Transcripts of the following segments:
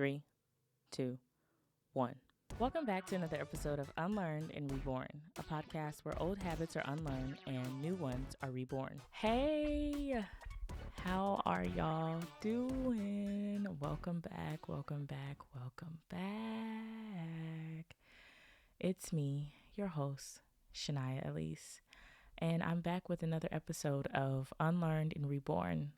3, 2, 1. Welcome back to another episode of Unlearned and Reborn, a podcast where old habits are unlearned and new ones are reborn. Hey, how are y'all doing? Welcome back, welcome back, welcome back. It's me, your host, Shania Alyse, and I'm back with another episode of Unlearned and Reborn,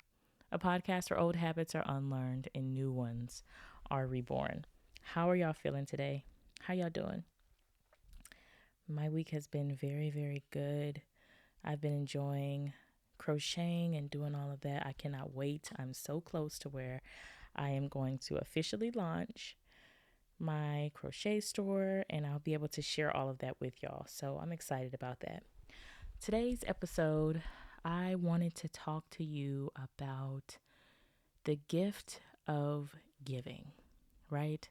a podcast where old habits are unlearned and new ones are reborn. How are y'all feeling today? How y'all doing? My week has been very, very good. I've been enjoying crocheting and doing all of that. I cannot wait. I'm so close to where I am going to officially launch my crochet store, and I'll be able to share all of that with y'all. So I'm excited about that. Today's episode, I wanted to talk to you about the gift of giving, right?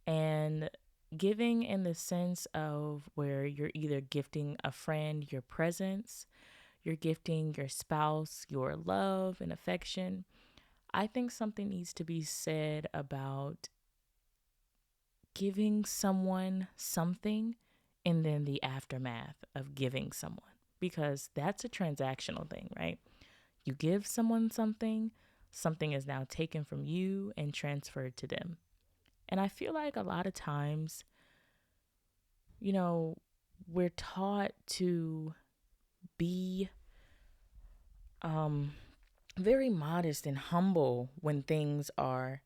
And giving in the sense of where you're either gifting a friend your presence, you're gifting your spouse your love and affection. I think something needs to be said about giving someone something and then the aftermath of giving someone, because that's a transactional thing, right? You give someone something, something is now taken from you and transferred to them. And I feel like a lot of times, we're taught to be very modest and humble when things are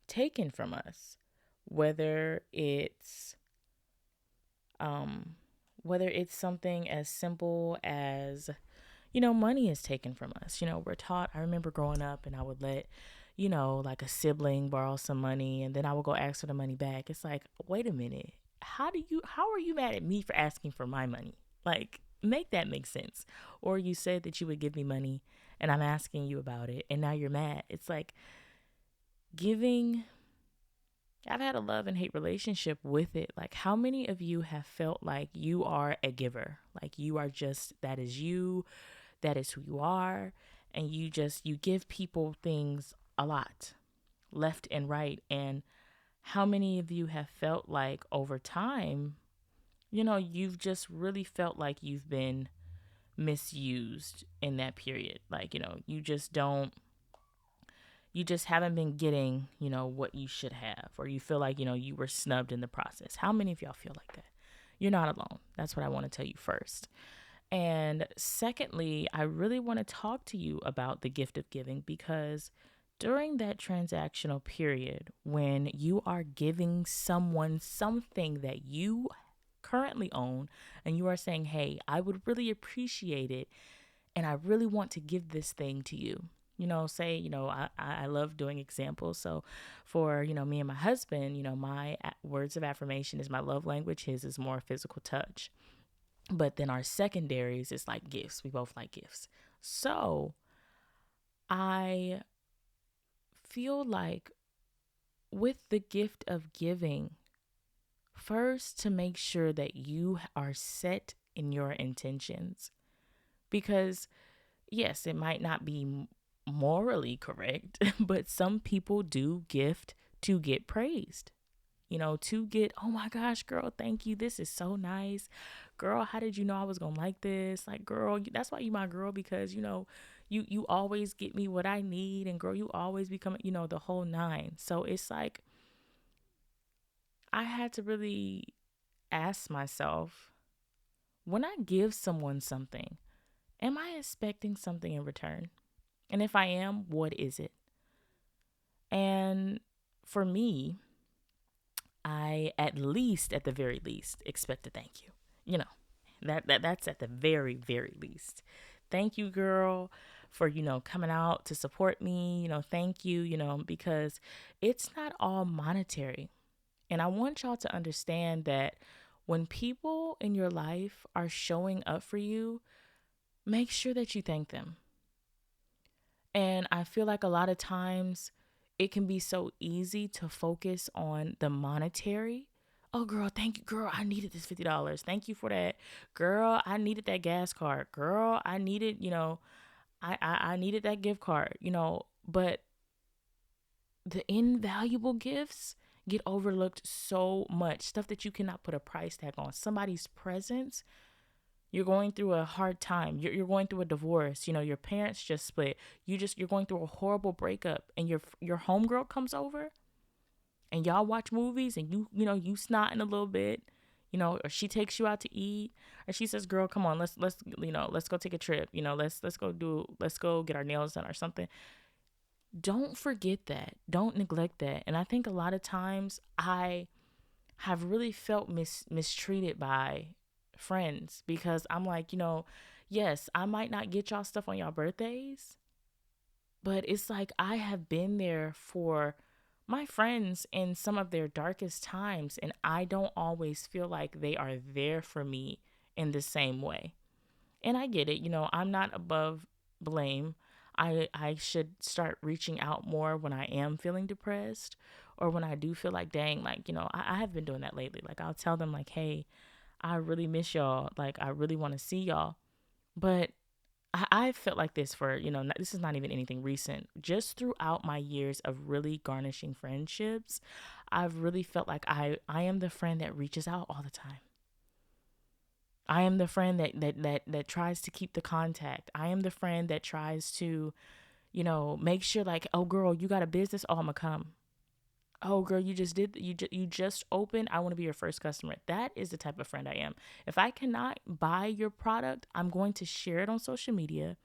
taken from us, whether it's something as simple as money is taken from us. We're taught, I remember growing up and I would let, like a sibling borrow some money and then I would go ask for the money back. It's like, wait a minute. How are you mad at me for asking for my money? Like, make that make sense. Or you said that you would give me money and I'm asking you about it and now you're mad. It's like giving. I've had a love and hate relationship with it. Like, how many of you have felt like you are a giver? Like, you are just, that is you. That is who you are, and you give people things a lot, left and right. And how many of you have felt like over time, you've just really felt like you've been misused in that period? Like, you just haven't been getting, what you should have, or you feel like, you were snubbed in the process. How many of y'all feel like that? You're not alone. That's what I want to tell you first. And secondly, I really want to talk to you about the gift of giving, because during that transactional period, when you are giving someone something that you currently own and you are saying, hey, I would really appreciate it and I really want to give this thing to you. I love doing examples. So for, me and my husband, my words of affirmation is my love language. His is more physical touch. But then our secondaries is like gifts. We both like gifts. So I feel like with the gift of giving, first to make sure that you are set in your intentions. Because yes, it might not be morally correct, but some people do gift to get praised. To get, oh my gosh, girl, thank you. This is so nice. Girl, how did you know I was going to like this? Like, girl, that's why you my girl, because, you always get me what I need. And girl, you always become, the whole nine. So it's like, I had to really ask myself, when I give someone something, am I expecting something in return? And if I am, what is it? And for me, I at the very least, expect a thank you. That's at the very, very least. Thank you, girl, for, coming out to support me. Thank you, because it's not all monetary. And I want y'all to understand that when people in your life are showing up for you, make sure that you thank them. And I feel like a lot of times it can be so easy to focus on the monetary. Oh, girl, thank you. Girl, I needed this $50. Thank you for that. Girl, I needed that gas card. Girl, I needed, I needed that gift card, but the invaluable gifts get overlooked so much. Stuff that you cannot put a price tag on. Somebody's presence. You're going through a hard time. You're going through a divorce. You know, your parents just split. You're going through a horrible breakup, and your homegirl comes over, and y'all watch movies, and you snotting a little bit, or she takes you out to eat, or she says, "Girl, come on, let's go take a trip. Let's go get our nails done or something." Don't forget that. Don't neglect that. And I think a lot of times I have really felt mistreated by friends because I'm like, yes, I might not get y'all stuff on y'all birthdays, but it's like I have been there for my friends in some of their darkest times, and I don't always feel like they are there for me in the same way. And I get it, I'm not above blame. I should start reaching out more when I am feeling depressed, or when I do feel like, dang, like, I have been doing that lately. Like, I'll tell them, like, hey, I really miss y'all. Like, I really want to see y'all. But I felt like this for, this is not even anything recent. Just throughout my years of really garnishing friendships, I've really felt like I am the friend that reaches out all the time. I am the friend that tries to keep the contact. I am the friend that tries to, make sure, like, oh girl, you got a business, oh, I'ma come. Oh girl, you just opened, I want to be your first customer. That is the type of friend I am. If I cannot buy your product, I'm going to share it on social media.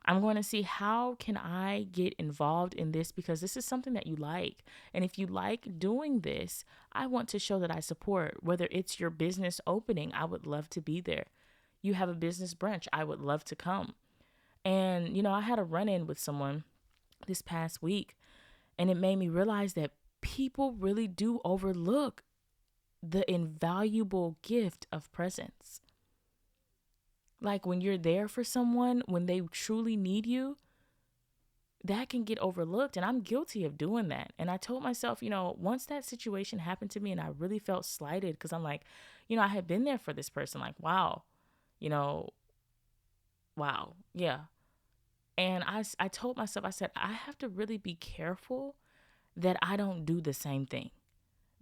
I'm going to see how can I get involved in this, because this is something that you like. And if you like doing this, I want to show that I support. Whether it's your business opening, I would love to be there. You have a business brunch, I would love to come. And, I had a run-in with someone this past week, and it made me realize that people really do overlook the invaluable gift of presence. Like, when you're there for someone, when they truly need you, that can get overlooked. And I'm guilty of doing that. And I told myself, once that situation happened to me and I really felt slighted, because I'm like, I had been there for this person. Like, wow, you know, wow. Yeah. And I told myself, I said, I have to really be careful that I don't do the same thing,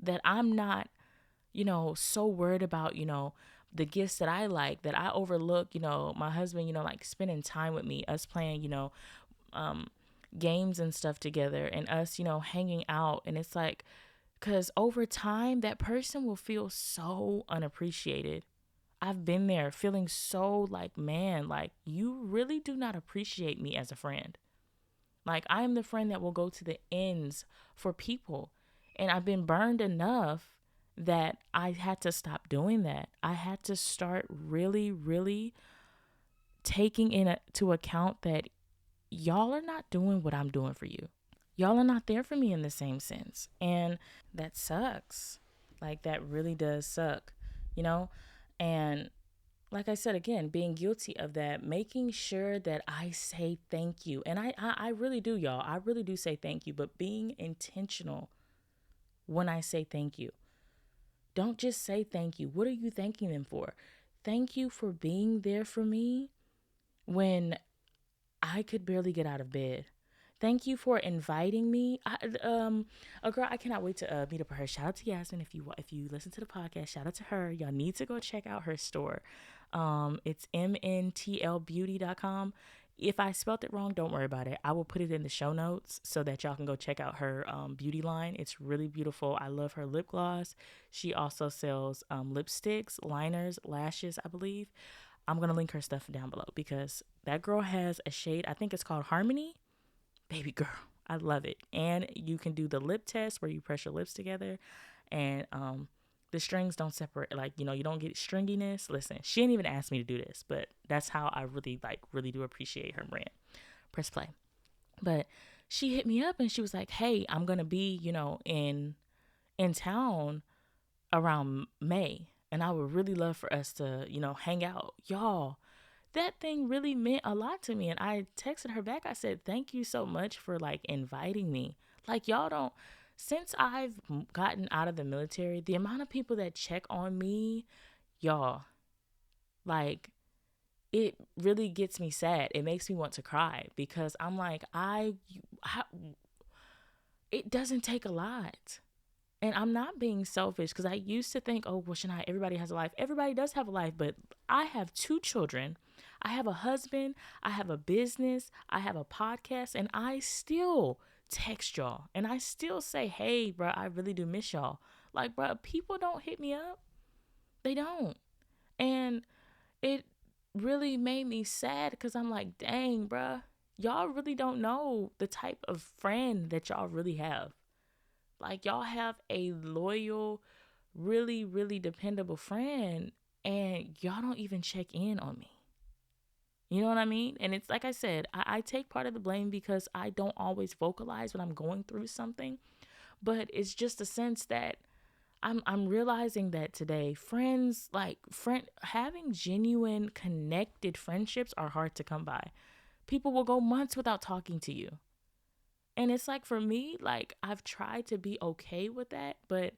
that I'm not, so worried about, the gifts that I like, that I overlook, my husband, like spending time with me, us playing, um, games and stuff together, and us, hanging out. And it's like, because over time, that person will feel so unappreciated. I've been there feeling so like, man, like, you really do not appreciate me as a friend. Like, I am the friend that will go to the ends for people. And I've been burned enough that I had to stop doing that. I had to start really, really taking into account that y'all are not doing what I'm doing for you. Y'all are not there for me in the same sense. And that sucks. Like, that really does suck, you know? And like I said, again, being guilty of that, making sure that I say thank you. And I really do, y'all. I really do say thank you, but being intentional when I say thank you. Don't just say thank you. What are you thanking them for? Thank you for being there for me when I could barely get out of bed. Thank you for inviting me. A girl, I cannot wait to meet up with her. Shout out to Yasmin. If you listen to the podcast, shout out to her. Y'all need to go check out her store. It's mntlbeauty.com. If I spelled it wrong, don't worry about it. I will put it in the show notes so that y'all can go check out her beauty line. It's really beautiful. I love her lip gloss. She also sells lipsticks, liners, lashes, I believe. I'm going to link her stuff down below because that girl has a shade, I think it's called Harmony. Baby girl, I love it. And you can do the lip test where you press your lips together and the strings don't separate. Like, you don't get stringiness. Listen, she didn't even ask me to do this, but that's how I really do appreciate her brand. Press play. But she hit me up and she was like, hey, I'm going to be, in town around May. And I would really love for us to, hang out. Y'all, that thing really meant a lot to me. And I texted her back. I said, thank you so much for inviting me. Like, y'all don't, since I've gotten out of the military, the amount of people that check on me, y'all, it really gets me sad. It makes me want to cry because I'm like, it doesn't take a lot. And I'm not being selfish, because I used to think, oh, well, Shania, everybody has a life. Everybody does have a life, but I have 2 children. I have a husband. I have a business. I have a podcast. And I still text y'all. And I still say, hey, bro, I really do miss y'all. Like, bro, people don't hit me up. They don't. And it really made me sad, because I'm like, dang, bro, y'all really don't know the type of friend that y'all really have. Like, y'all have a loyal, really, really dependable friend, and y'all don't even check in on me. You know what I mean? And it's like I said, I take part of the blame because I don't always vocalize when I'm going through something. But it's just a sense that I'm realizing that today, having genuine connected friendships are hard to come by. People will go months without talking to you. And it's like, for me, like, I've tried to be okay with that, but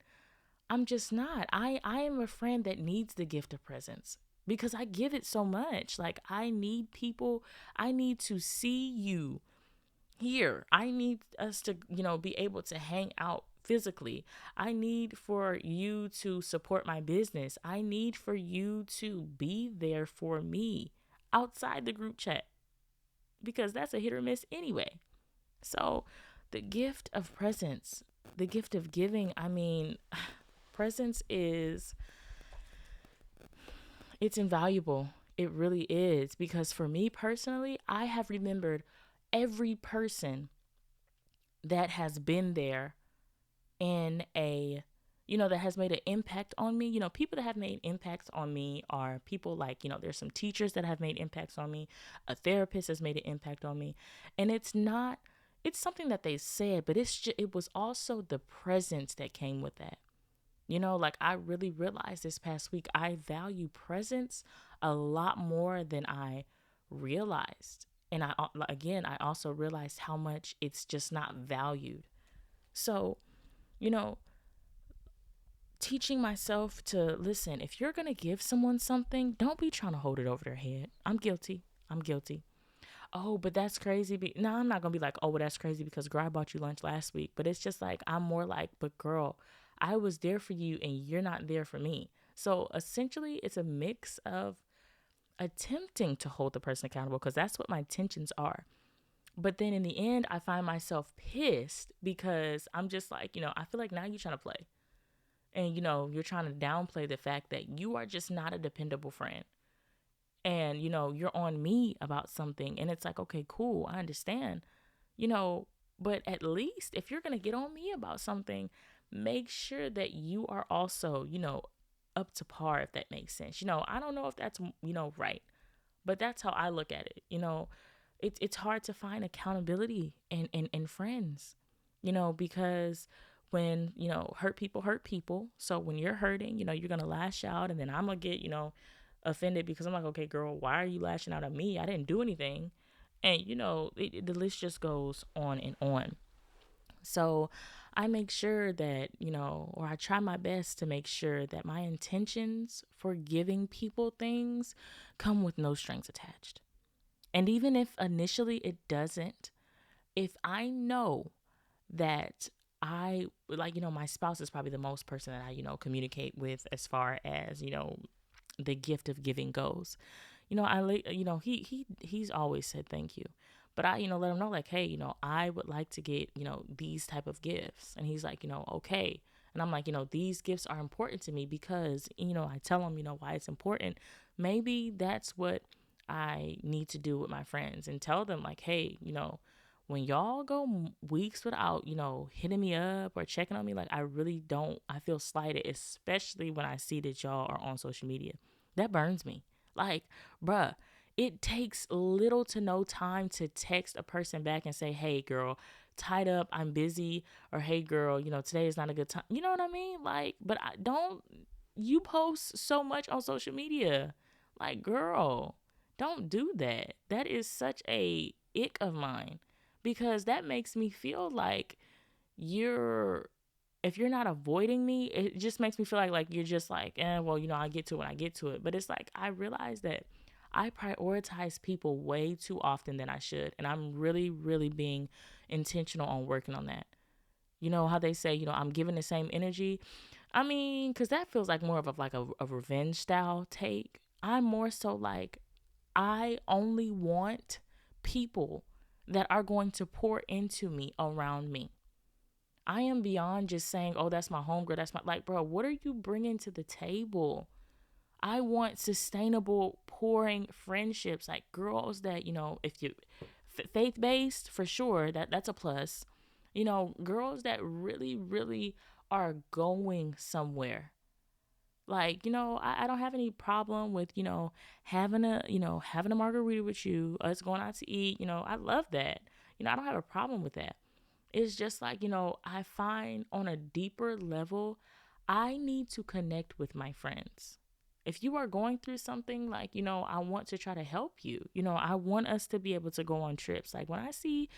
I'm just not. I am a friend that needs the gift of presence, because I give it so much. Like, I need people. I need to see you here. I need us to, be able to hang out physically. I need for you to support my business. I need for you to be there for me outside the group chat, because that's a hit or miss anyway. So the gift of presence, the gift of giving, I mean, presence it's invaluable. It really is, because for me personally, I have remembered every person that has been there in that has made an impact on me. People that have made impacts on me are people like, there's some teachers that have made impacts on me. A therapist has made an impact on me. And it's something that they said, but it was also the presence that came with that. Like, I really realized this past week, I value presence a lot more than I realized. And I also realized how much it's just not valued. So, teaching myself to listen, if you're going to give someone something, don't be trying to hold it over their head. I'm guilty. Oh, but that's crazy. No, I'm not going to be like, oh, well, that's crazy because girl, I bought you lunch last week. But it's just like, I'm more like, but girl, I was there for you and you're not there for me. So essentially, it's a mix of attempting to hold the person accountable, because that's what my intentions are. But then in the end, I find myself pissed, because I'm just like, I feel like now you're trying to play. And, you're trying to downplay the fact that you are just not a dependable friend. And, you're on me about something. And it's like, okay, cool, I understand. But at least if you're going to get on me about something, make sure that you are also, up to par, if that makes sense. I don't know if that's, right. But that's how I look at it. It's hard to find accountability in friends, because when, hurt people. So when you're hurting, you're going to lash out, and then I'm going to get, offended, because I'm like, okay, girl, why are you lashing out at me? I didn't do anything. And, the list just goes on and on. So I make sure that, or I try my best to make sure that my intentions for giving people things come with no strings attached. And even if initially it doesn't, if I know that my spouse is probably the most person that I, communicate with as far as, the gift of giving goes. He's always said thank you. But I, let him know, like, hey, I would like to get, these type of gifts. And he's like, okay. And I'm like, these gifts are important to me because, I tell him, why it's important. Maybe that's what I need to do with my friends, and tell them, like, hey, when y'all go weeks without, hitting me up or checking on me, like, I feel slighted, especially when I see that y'all are on social media. That burns me. Like, bruh, it takes little to no time to text a person back and say, hey, girl, tied up, I'm busy, or hey, girl, today is not a good time. You know what I mean? Like, but you post so much on social media. Like, girl, don't do that. That is such a ick of mine, because that makes me feel like if you're not avoiding me, it just makes me feel like you're just like, well, I get to it when I get to it. But it's like, I realize that I prioritize people way too often than I should. And I'm really, really being intentional on working on that. You know how they say, I'm giving the same energy. I mean, because that feels like more of a revenge style take. I'm more so like, I only want people that are going to pour into me around me. I am beyond just saying, oh, that's my homegirl. That's my, like, bro, what are you bringing to the table? I want sustainable, pouring friendships, like girls that, if you faith based, for sure, that's a plus. Girls that really, really are going somewhere. Like, I don't have any problem with, having a margarita with you, us going out to eat. I love that. I don't have a problem with that. It's just like, I find on a deeper level, I need to connect with my friends. If you are going through something, like, I want to try to help you. I want us to be able to go on trips. Like, when I see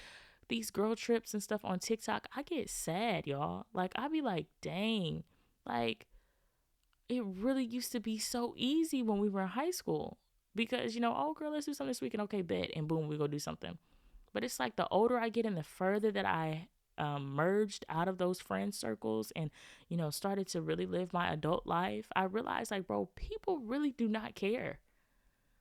these girl trips and stuff on TikTok, I get sad, y'all. Like, I be like, dang, like, it really used to be so easy when we were in high school. Because, oh, girl, let's do something this weekend. Okay, bet. And boom, we go do something. But it's like the older I get and the further that I merged out of those friend circles and, started to really live my adult life, I realized, like, bro, people really do not care.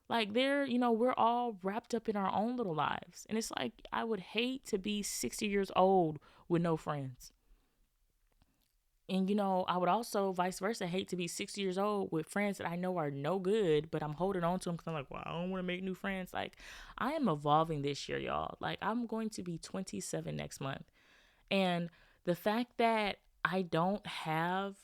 Like, we're all wrapped up in our own little lives. And it's like, I would hate to be 60 years old with no friends. And, I would also, vice versa, hate to be 60 years old with friends that I know are no good, but I'm holding on to them because I'm like, well, I don't want to make new friends. Like, I am evolving this year, y'all. Like, I'm going to be 27 next month. And the fact that I don't have,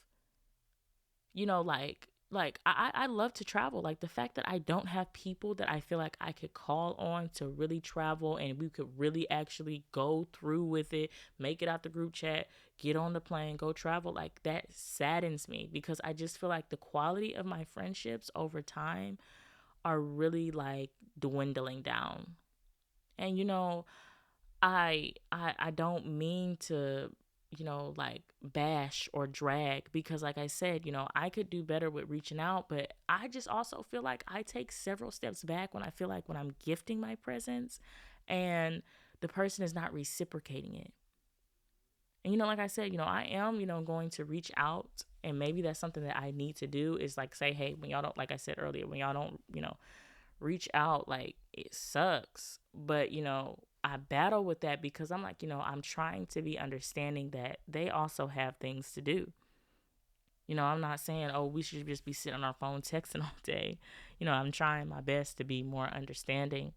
I love to travel. Like, the fact that I don't have people that I feel like I could call on to really travel and we could really actually go through with it, make it out the group chat, get on the plane, go travel, like, that saddens me because I just feel like the quality of my friendships over time are really, like, dwindling down. And I don't mean to, like, bash or drag because, like I said, I could do better with reaching out, but I just also feel like I take several steps back when I feel like when I'm gifting my presence and the person is not reciprocating it. And, like I said, I am, going to reach out, and maybe that's something that I need to do is, like, say, hey, when y'all don't, like I said earlier, when y'all don't, reach out, like, it sucks. But, I battle with that because I'm like, I'm trying to be understanding that they also have things to do. I'm not saying, oh, we should just be sitting on our phone texting all day. I'm trying my best to be more understanding.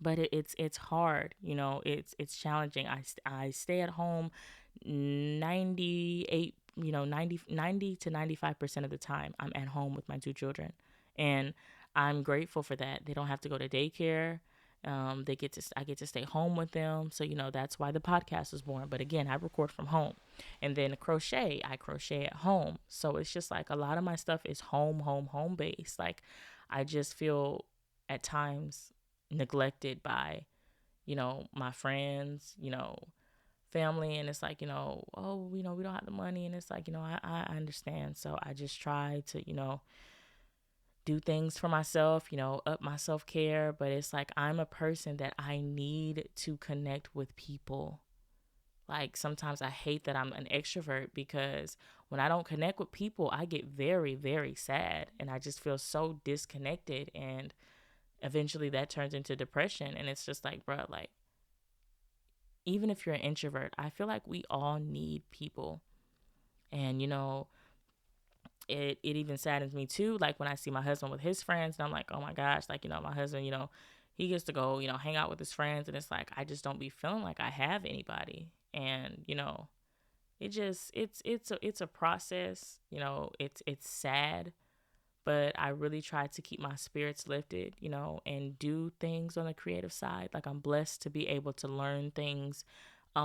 But it's hard, it's challenging. I stay at home 98, 90 to 95% of the time. I'm at home with my two children, and I'm grateful for that. They don't have to go to daycare. I get to stay home with them. So, that's why the podcast was born. But again, I record from home. And then I crochet at home. So it's just like a lot of my stuff is home based. Like, I just feel at times neglected by, my friends, family. And it's like, oh, we don't have the money. And it's like, I understand. So I just try to, do things for myself, up my self-care. But it's like, I'm a person that I need to connect with people. Like, sometimes I hate that I'm an extrovert because when I don't connect with people, I get very, very sad. And I just feel so disconnected. And eventually that turns into depression. And it's just like, bro, like, even if you're an introvert, I feel like we all need people. And, it even saddens me too, like, when I see my husband with his friends, and I'm like, oh my gosh, like, my husband, he gets to go, hang out with his friends, and it's like, I just don't be feeling like I have anybody. And, it just, it's a process, it's sad, but I really try to keep my spirits lifted, and do things on the creative side. Like, I'm blessed to be able to learn things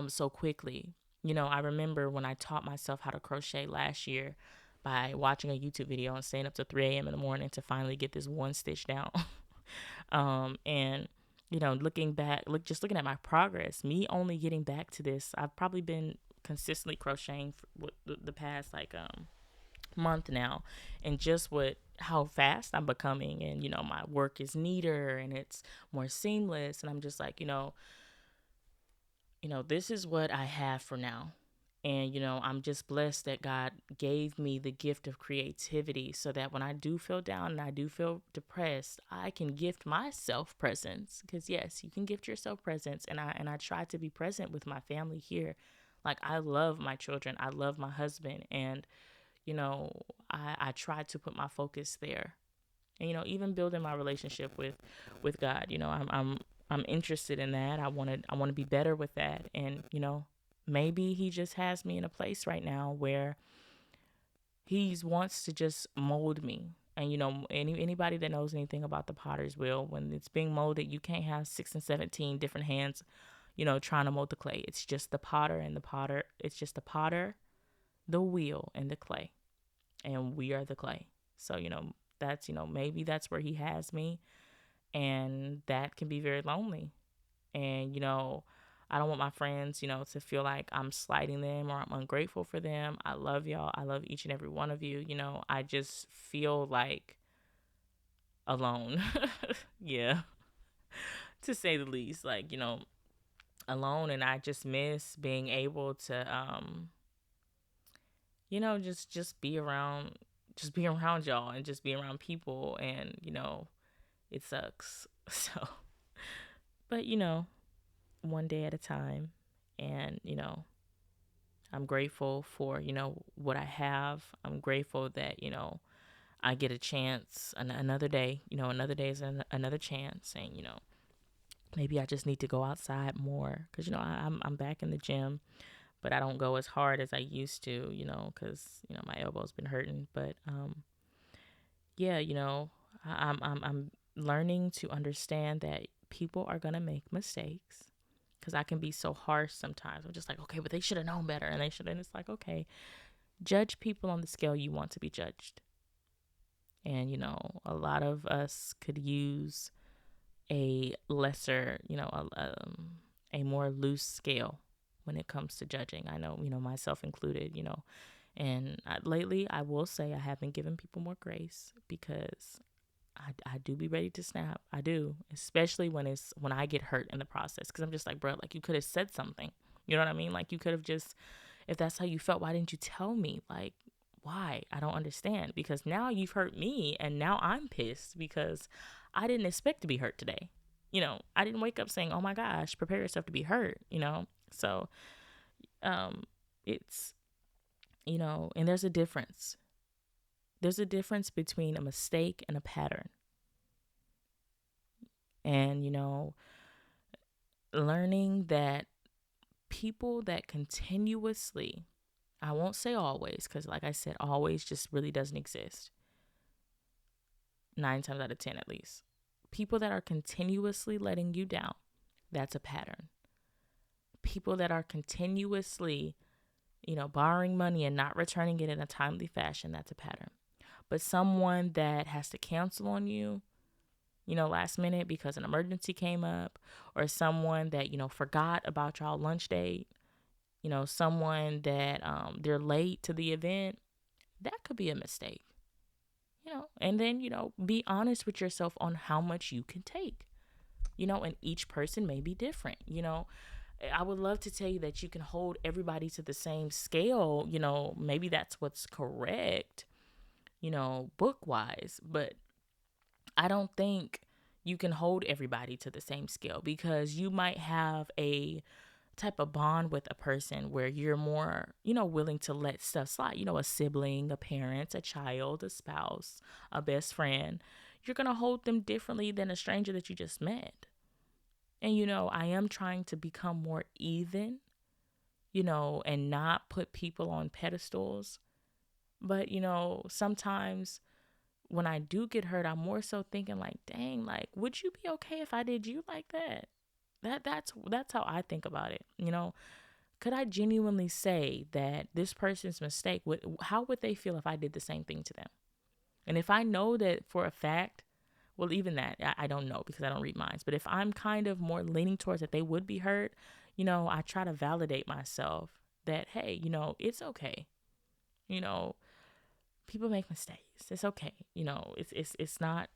so quickly. I remember when I taught myself how to crochet last year by watching a YouTube video and staying up to 3 a.m. in the morning to finally get this one stitch down. And, looking looking at my progress, me only getting back to this, I've probably been consistently crocheting for the past, like, month now, and just with how fast I'm becoming, and, my work is neater and it's more seamless. And I'm just like, this is what I have for now. And, I'm just blessed that God gave me the gift of creativity so that when I do feel down and I do feel depressed, I can gift myself presents. Because, yes, you can gift yourself presents. And I try to be present with my family here. Like, I love my children. I love my husband. And, I try to put my focus there. And, even building my relationship with God, I'm interested in that. I want to be better with that. And, maybe he just has me in a place right now where he wants to just mold me. And, anybody that knows anything about the potter's wheel, when it's being molded, you can't have 6 and 17 different hands, trying to mold the clay. It's just the potter and the potter. It's just the potter, the wheel, and the clay. And we are the clay. So, that's, maybe that's where he has me. And that can be very lonely. And, I don't want my friends, to feel like I'm slighting them or I'm ungrateful for them. I love y'all. I love each and every one of you. I just feel like alone. Yeah, to say the least. Like, alone. And I just miss being able to, just be around, y'all and just be around people. And, it sucks. So, but, one day at a time. And, I'm grateful for, what I have. I'm grateful that, I get a chance another day. Another day is another chance. And, maybe I just need to go outside more because, I'm back in the gym, but I don't go as hard as I used to, because, my elbow's been hurting. But, yeah, I'm learning to understand that people are going to make mistakes. Because I can be so harsh sometimes. I'm just like, okay, but they should have known better. And it's like, okay, judge people on the scale you want to be judged. And, a lot of us could use a lesser, a more loose scale when it comes to judging. I know, myself included, and lately I will say I have been giving people more grace because I do be ready to snap. I do, especially when I get hurt in the process, because I'm just like, bro, like you could have said something. You know what I mean? Like you could have just, if that's how you felt, why didn't you tell me? Like, why? I don't understand, because now you've hurt me and now I'm pissed because I didn't expect to be hurt today. I didn't wake up saying, oh my gosh, prepare yourself to be hurt, So, it's, and there's a difference. There's a difference between a mistake and a pattern. And, learning that people that continuously, I won't say always, because like I said, always just really doesn't exist. 9 times out of 10 at least. People that are continuously letting you down, that's a pattern. People that are continuously, borrowing money and not returning it in a timely fashion, that's a pattern. But someone that has to cancel on you, last minute because an emergency came up, or someone that, forgot about y'all lunch date, someone that they're late to the event, that could be a mistake, and then, be honest with yourself on how much you can take, and each person may be different, I would love to tell you that you can hold everybody to the same scale, maybe that's what's correct, book wise, but I don't think you can hold everybody to the same scale, because you might have a type of bond with a person where you're more, willing to let stuff slide, a sibling, a parent, a child, a spouse, a best friend. You're going to hold them differently than a stranger that you just met. And, I am trying to become more even, and not put people on pedestals. But, sometimes when I do get hurt, I'm more so thinking like, dang, like, would you be okay if I did you like that? That's how I think about it. Could I genuinely say that this person's mistake, how would they feel if I did the same thing to them? And if I know that for a fact, well, even that, I don't know because I don't read minds. But if I'm kind of more leaning towards that they would be hurt, I try to validate myself that, hey, it's okay. People make mistakes. It's okay. It's not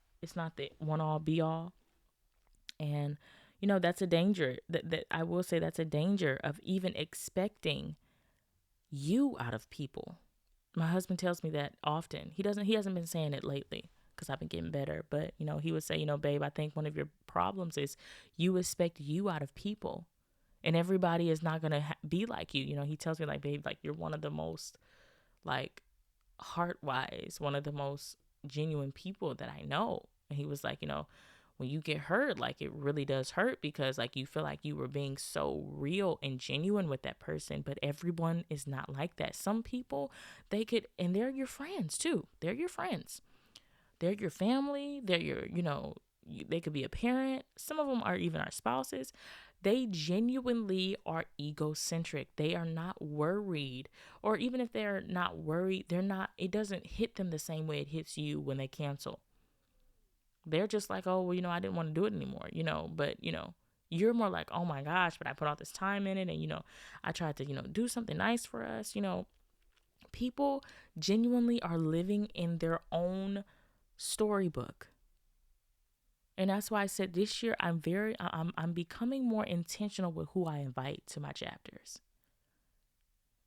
the one all be all. And, that's a danger that I will say, that's a danger of even expecting you out of people. My husband tells me that often. He hasn't been saying it lately because I've been getting better, but he would say, babe, I think one of your problems is you expect you out of people, and everybody is not going to be like you. He tells me, like, babe, like, you're one of the most, like, heart wise, one of the most genuine people that I know. And he was like, when you get hurt, like, it really does hurt because, like, you feel like you were being so real and genuine with that person, but everyone is not like that. Some people, and they're your friends too. They're your friends. They're your family. They're your, they could be a parent. Some of them are even our spouses. They genuinely are egocentric. They are not worried. Or even if they're not worried, it doesn't hit them the same way it hits you when they cancel. They're just like, oh, well, I didn't want to do it anymore, but, you're more like, oh my gosh, but I put all this time in it. And, I tried to, do something nice for us. People genuinely are living in their own storybook. And that's why I said this year, I'm becoming more intentional with who I invite to my chapters.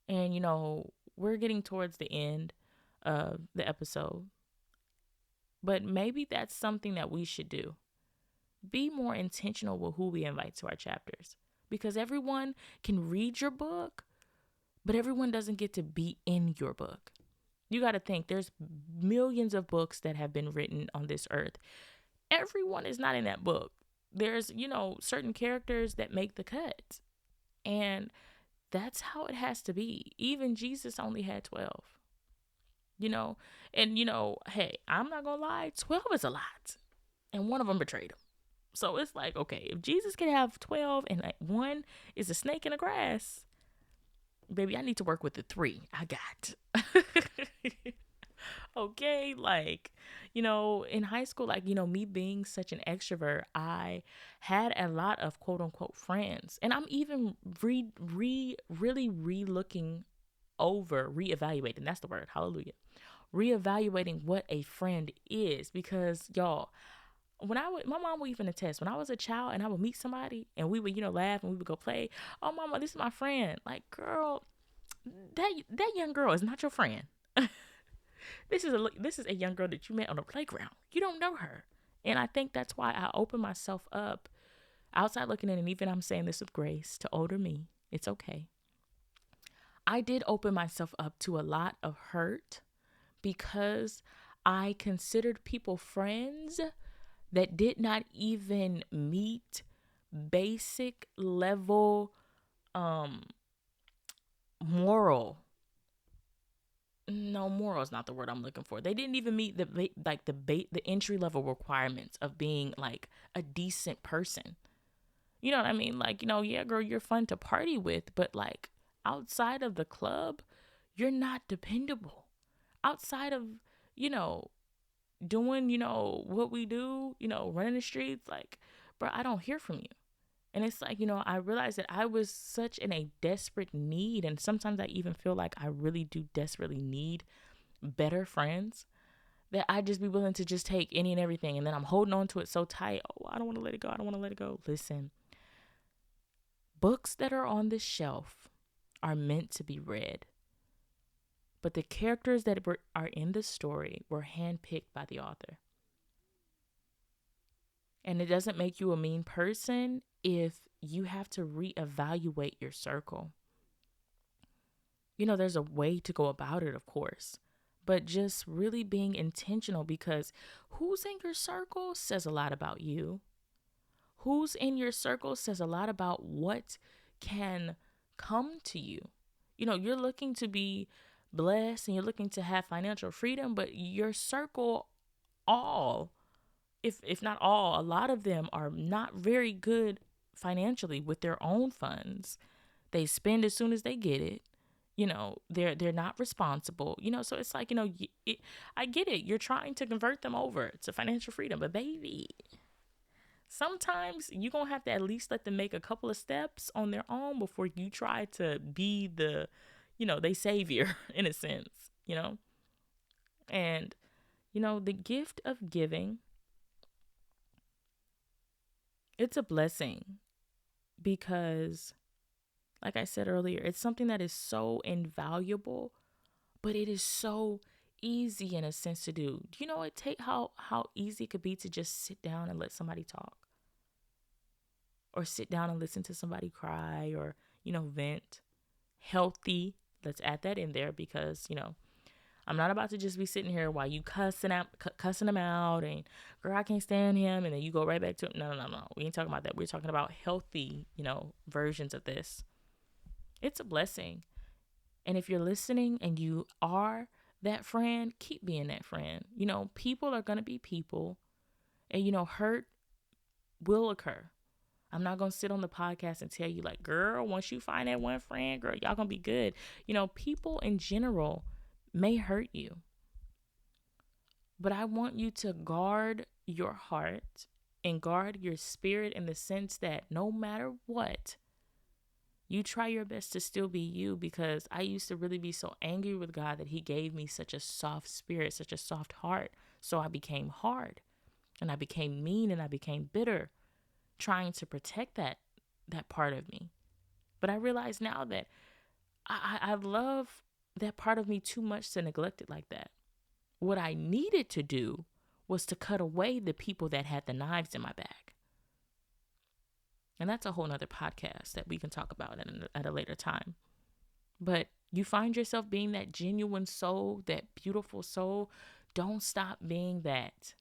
And, we're getting towards the end of the episode, but maybe that's something that we should do. Be more intentional with who we invite to our chapters, because everyone can read your book, but everyone doesn't get to be in your book. You got to think there's millions of books that have been written on this earth. Everyone is not in that book. There's, certain characters that make the cut, and that's how it has to be. Even Jesus only had 12, and, hey, I'm not going to lie, 12 is a lot, and one of them betrayed him. So it's like, okay, if Jesus can have 12 and like one is a snake in the grass, baby, I need to work with the 3 I got. Okay, like, in high school, like, me being such an extrovert, I had a lot of quote unquote friends. And I'm even really re-looking over, reevaluating, that's the word, hallelujah, reevaluating what a friend is, because y'all, my mom would even attest, when I was a child and I would meet somebody and we would, laugh and we would go play. Oh, mama, this is my friend. Like, girl, that young girl is not your friend. This is a young girl that you met on the playground. You don't know her. And I think that's why I open myself up outside looking in. And even I'm saying this with grace to older me. It's okay. I did open myself up to a lot of hurt because I considered people friends that did not even meet basic level moral is not the word I'm looking for. They didn't even meet the entry level requirements of being like a decent person. You know what I mean? Like, yeah, girl, you're fun to party with, but like outside of the club, you're not dependable. Outside of, doing, what we do, running the streets, like, bro, I don't hear from you. And it's like, I realized that I was such in a desperate need. And sometimes I even feel like I really do desperately need better friends, that I just be willing to just take any and everything. And then I'm holding on to it so tight. Oh, I don't want to let it go. I don't want to let it go. Listen, books that are on this shelf are meant to be read. But the characters that are in the story were handpicked by the author. And it doesn't make you a mean person if you have to reevaluate your circle. There's a way to go about it, of course, but just really being intentional, because who's in your circle says a lot about you. Who's in your circle says a lot about what can come to you. You're looking to be blessed and you're looking to have financial freedom, but your circle, if not all, a lot of them are not very good financially with their own funds. They spend as soon as they get it. They're not responsible. So it's like, I get it. You're trying to convert them over to financial freedom, but baby, sometimes you're going to have to at least let them make a couple of steps on their own before you try to be the, they savior in a sense, and, the gift of giving, it's a blessing, because Like I said earlier, it's something that is so invaluable, but it is so easy in a sense to do. Do you know it take how easy it could be to just sit down and let somebody talk? Or sit down and listen to somebody cry or, vent. Healthy. Let's add that in there because, I'm not about to just be sitting here while you cussing him out and girl, I can't stand him, and then you go right back to him. No. We ain't talking about that. We're talking about healthy, versions of this. It's a blessing. And if you're listening and you are that friend, keep being that friend. People are gonna be people, and hurt will occur. I'm not going to sit on the podcast and tell you like, girl, once you find that one friend, girl, y'all going to be good. People in general may hurt you. But I want you to guard your heart and guard your spirit in the sense that no matter what, you try your best to still be you, because I used to really be so angry with God that he gave me such a soft spirit, such a soft heart. So I became hard and I became mean and I became bitter, trying to protect that part of me. But I realize now that I love that part of me too much to neglect it like that. What I needed to do was to cut away the people that had the knives in my back. And that's a whole nother podcast that we can talk about at a later time. But you find yourself being that genuine soul, that beautiful soul. Don't stop being that.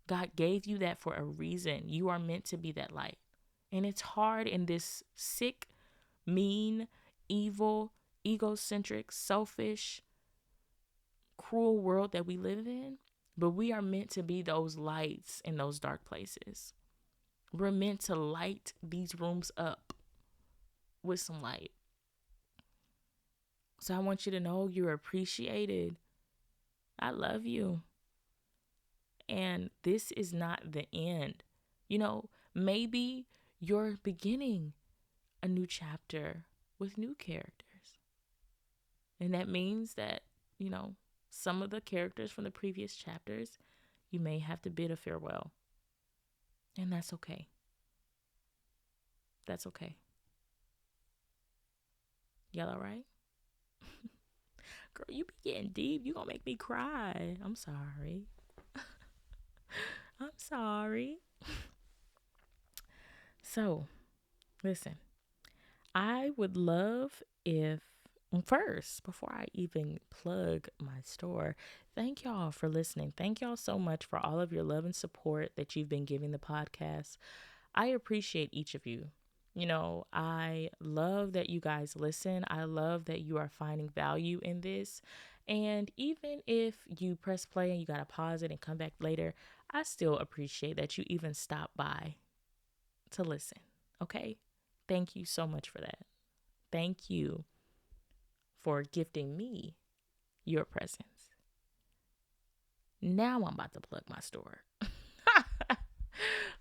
God gave you that for a reason. You are meant to be that light. And it's hard in this sick, mean, evil, egocentric, selfish, cruel world that we live in. But we are meant to be those lights in those dark places. We're meant to light these rooms up with some light. So I want you to know you're appreciated. I love you. And this is not the end. Maybe you're beginning a new chapter with new characters. And that means that, some of the characters from the previous chapters, you may have to bid a farewell. And that's okay. That's okay. Y'all all right? Girl, you be getting deep. You gonna make me cry. I'm sorry. I'm sorry. So, listen, I would love if, first, before I even plug my store, thank y'all for listening. Thank y'all so much for all of your love and support that you've been giving the podcast. I appreciate each of you. I love that you guys listen. I love that you are finding value in this. And even if you press play and you got to pause it and come back later, I still appreciate that you even stop by to listen. Okay? Thank you so much for that. Thank you for gifting me your presence. Now I'm about to plug my store.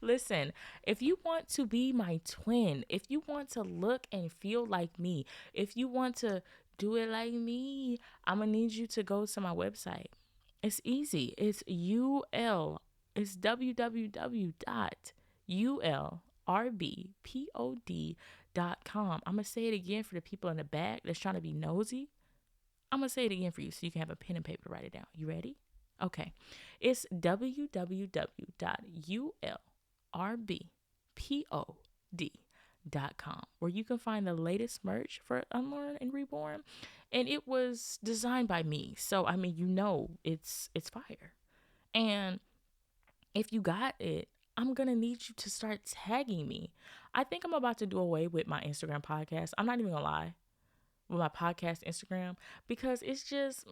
Listen, if you want to be my twin, if you want to look and feel like me, if you want to do it like me, I'm going to need you to go to my website. It's easy. It's It's www.ulrbpod.com. I'm going to say it again for the people in the back that's trying to be nosy. I'm going to say it again for you so you can have a pen and paper to write it down. You ready? Okay. It's www.ulrbpod.com, where you can find the latest merch for Unlearn and Reborn. And it was designed by me. So, it's fire. And if you got it, I'm going to need you to start tagging me. I think I'm about to do away with my Instagram podcast. I'm not even going to lie. With my podcast Instagram, because it's just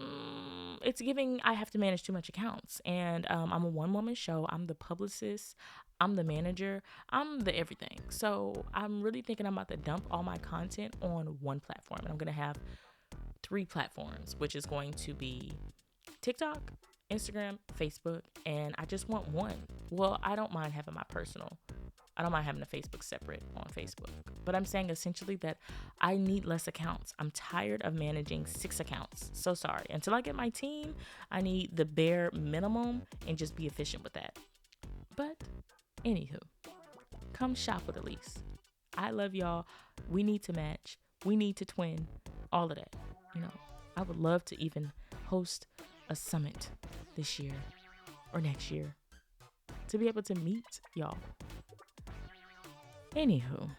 it's giving, I have to manage too much accounts, and I'm a one-woman show. I'm the publicist, I'm the manager, I'm the everything. So I'm really thinking I'm about to dump all my content on one platform, and I'm gonna have 3 platforms, which is going to be TikTok, Instagram, Facebook, and I just want one. Well, I don't mind having my personal. I don't mind having a Facebook separate on Facebook. But I'm saying essentially that I need less accounts. I'm tired of managing 6 accounts. So sorry. Until I get my team, I need the bare minimum and just be efficient with that. But anywho, come shop with Alyse. I love y'all. We need to match. We need to twin. All of that. You know, I would love to even host a summit this year or next year to be able to meet y'all. Anywho,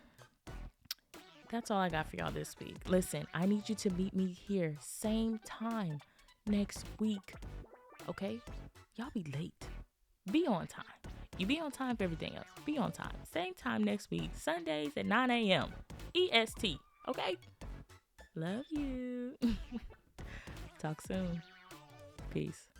that's all I got for y'all this week. Listen, I need you to meet me here, same time next week. Okay? Y'all be late. Be on time. You be on time for everything else. Be on time. Same time next week, Sundays at 9 a.m. EST. Okay? Love you. Talk soon. Peace.